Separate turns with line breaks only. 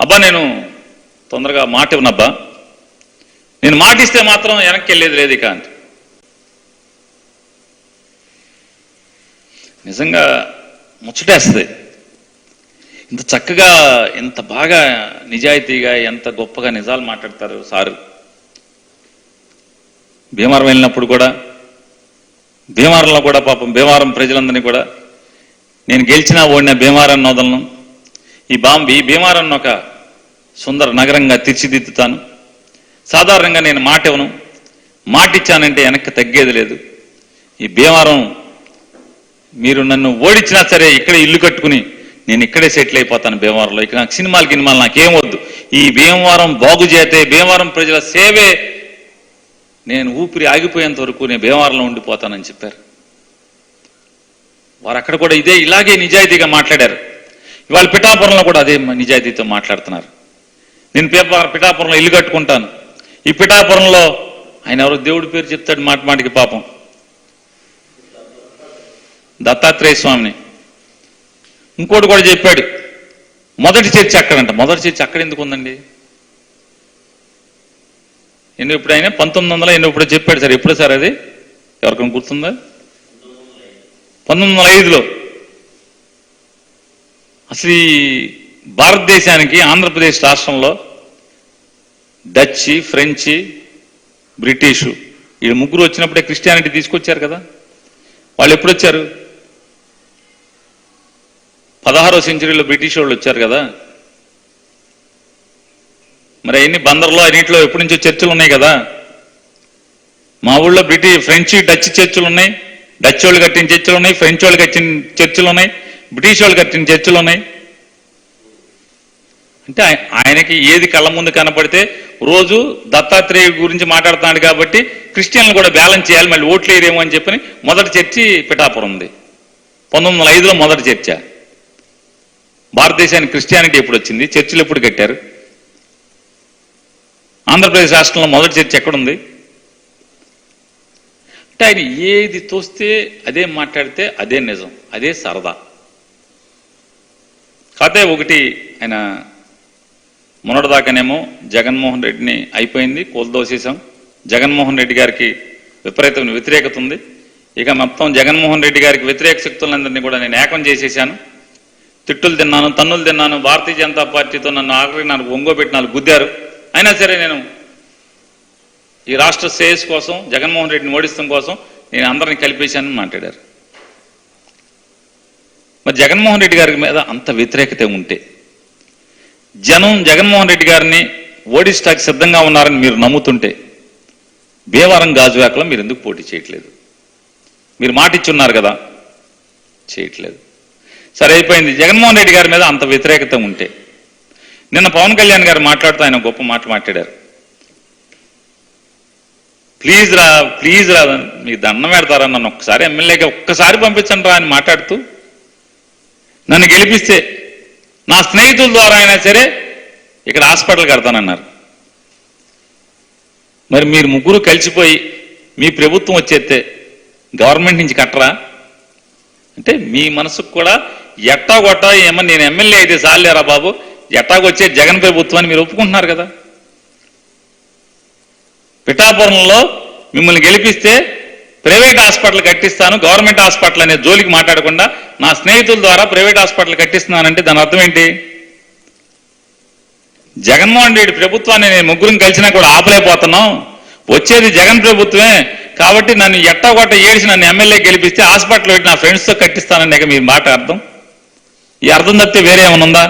అబ్బా నేను తొందరగా మాట ఇవ్వనబ్బా, నేను మాటిస్తే మాత్రం వెనక్కి వెళ్ళేది లేదు ఇక అంటే. నిజంగా ముచ్చటేస్తుంది. ఇంత చక్కగా, ఇంత బాగా నిజాయితీగా, ఎంత గొప్పగా నిజాలు మాట్లాడతారు సారు. భీమవరం వెళ్ళినప్పుడు కూడా, భీమవరంలో కూడా పాపం భీమవరం ప్రజలందరినీ కూడా నేను గెలిచినా ఓడిన భీమవరం నోదలను, ఈ భీమవరాన్ని ఒక సుందర నగరంగా తీర్చిదిద్దుతాను. సాధారణంగా నేను మాట ఇవ్వను, మాటిచ్చానంటే వెనక్కి తగ్గేది లేదు. ఈ భీమవరం మీరు నన్ను ఓడించినా సరే ఇక్కడే ఇల్లు కట్టుకుని నేను ఇక్కడే సెటిల్ అయిపోతాను భీమవరంలో. ఇక నాకు సినిమాలు నాకేం వద్దు. ఈ భీమవరం బాగు చేతే, భీమవరం ప్రజల సేవే నేను ఊపిరి ఆగిపోయేంత వరకు నేను భీమవరంలో ఉండిపోతానని చెప్పారు. వారు అక్కడ కూడా ఇలాగే నిజాయితీగా మాట్లాడారు. ఇవాళ పిఠాపురంలో కూడా అదే నిజాయితీతో మాట్లాడుతున్నారు. నేను పిఠాపురంలో ఇల్లు కట్టుకుంటాను. ఈ పిఠాపురంలో ఆయన ఎవరో దేవుడి పేరు చెప్తాడు మాట మాటికి, పాపం దత్తాత్రేయ స్వామిని. ఇంకోటి కూడా చెప్పాడు, మొదటి చర్చి అక్కడంట. మొదటి చర్చి అక్కడ ఎందుకు ఉందండి? ఎప్పుడు ఆయన 1900 ఎప్పుడు చెప్పాడు సార్? ఎప్పుడు సార్ అది ఎవరికైనా గుర్తుందా? 1905లో. అసలు ఈ భారతదేశానికి ఆంధ్రప్రదేశ్ రాష్ట్రంలో డచ్, ఫ్రెంచ్, బ్రిటిషు ఈ ముగ్గురు వచ్చినప్పుడే క్రిస్టియానిటీ తీసుకొచ్చారు కదా. వాళ్ళు ఎప్పుడు వచ్చారు? 16వ సెంచరీలో బ్రిటిష్ వాళ్ళు వచ్చారు కదా. మరి అన్ని బందర్లో అన్నింటిలో ఎప్పటి నుంచో చర్చిలు ఉన్నాయి కదా. మా ఊళ్ళో ఫ్రెంచ్, డచ్ చర్చిలు ఉన్నాయి. డచ్ వాళ్ళు కట్టిన చర్చిలు ఉన్నాయి, ఫ్రెంచ్ వాళ్ళు కట్టిన చర్చిలు ఉన్నాయి, బ్రిటిష్ వాళ్ళు కట్టిన చర్చిలు ఉన్నాయి. అంటే ఆయనకి ఏది కళ్ళ ముందు కనపడితే, రోజు దత్తాత్రేయ గురించి మాట్లాడుతున్నాడు కాబట్టి క్రిస్టియన్లు కూడా బ్యాలెన్స్ చేయాలి, మళ్ళీ ఓట్లు వేయరేమో అని చెప్పని మొదటి చర్చి పిఠాపురం ఉంది. 1905లో మొదటి చర్చ. భారతదేశానికి క్రిస్టియానిటీ ఎప్పుడు వచ్చింది? చర్చిలు ఎప్పుడు కట్టారు? ఆంధ్రప్రదేశ్ రాష్ట్రంలో మొదటి చర్చ ఎక్కడుంది? అంటే ఆయన ఏది తోస్తే అదే మాట్లాడితే అదే నిజం, అదే సరదా. కాకపోతే ఒకటి, ఆయన మొన్నటిదాకానేమో జగన్మోహన్ రెడ్డిని అయిపోయింది కోల్దోసేసాం, జగన్మోహన్ రెడ్డి గారికి విపరీతమైన వ్యతిరేకత ఉంది. ఇక మొత్తం జగన్మోహన్ రెడ్డి గారికి వ్యతిరేక శక్తులందరినీ కూడా నేను ఏకం చేసేసాను. తిట్టులు తిన్నాను, తన్నులు తిన్నాను. భారతీయ జనతా పార్టీతో నన్ను ఆఖరికి నాకు ఒంగోబెట్టి నాకు గుద్దారు. అయినా సరే నేను ఈ రాష్ట్ర శ్రేయస్ కోసం, జగన్మోహన్ రెడ్డిని ఓడిస్తాం కోసం నేను అందరినీ కలిపేశానని మాట్లాడారు. మరి జగన్మోహన్ రెడ్డి గారి మీద అంత వ్యతిరేకత ఉంటే, జనం జగన్మోహన్ రెడ్డి గారిని ఓడిస్తాకి సిద్ధంగా ఉన్నారని మీరు నమ్ముతుంటే, భీమవరం గాజువాకలో మీరు ఎందుకు పోటీ చేయట్లేదు? మీరు మాట ఇచ్చున్నారు కదా, చేయట్లేదు. సరే అయిపోయింది. జగన్మోహన్ రెడ్డి గారి మీద అంత వ్యతిరేకత ఉంటే, నిన్న పవన్ కళ్యాణ్ గారు మాట్లాడుతూ ఆయన గొప్ప మాట మాట్లాడారు. ప్లీజ్ రా మీకు దండం పెడతారా, నన్ను ఒక్కసారి ఎమ్మెల్యేగా ఒక్కసారి పంపించండి రా అని మాట్లాడుతూ, నన్ను గెలిపిస్తే నా స్నేహితుల ద్వారా అయినా సరే ఇక్కడ హాస్పిటల్ కడతానన్నారు. మరి మీరు ముగ్గురు కలిసిపోయి మీ ప్రభుత్వం వచ్చేస్తే గవర్నమెంట్ నుంచి కట్టరా? అంటే మీ మనసుకు కూడా ఎట్టాగొట్టా ఏమో నేను ఎమ్మెల్యే అయితే చాలేరా బాబు, ఎట్టాగొచ్చే జగన్ ప్రభుత్వాన్ని మీరు ఒప్పుకుంటున్నారు కదా. పిఠాపురంలో మిమ్మల్ని గెలిపిస్తే ప్రైవేట్ హాస్పిటల్ కట్టిస్తాను, గవర్నమెంట్ హాస్పిటల్ అనే జోలికి మాట్లాడకుండా నా స్నేహితుల ద్వారా ప్రైవేట్ హాస్పిటల్ కట్టిస్తున్నానంటే దాని అర్థం ఏంటి? జగన్మోహన్ రెడ్డి ప్రభుత్వాన్ని నేను ముగ్గురిని కలిసినా కూడా ఆపలేకపోతున్నాం, వచ్చేది జగన్ ప్రభుత్వమే కాబట్టి నన్ను ఎట్టాగొట్ట ఏడిసి నన్ను ఎమ్మెల్యే గెలిపిస్తే హాస్పిటల్ పెట్టి నా ఫ్రెండ్స్తో కట్టిస్తానని మీరు మాట అర్థం. ఈ అర్థం తప్పితే వేరే ఏమైనా ఉందా?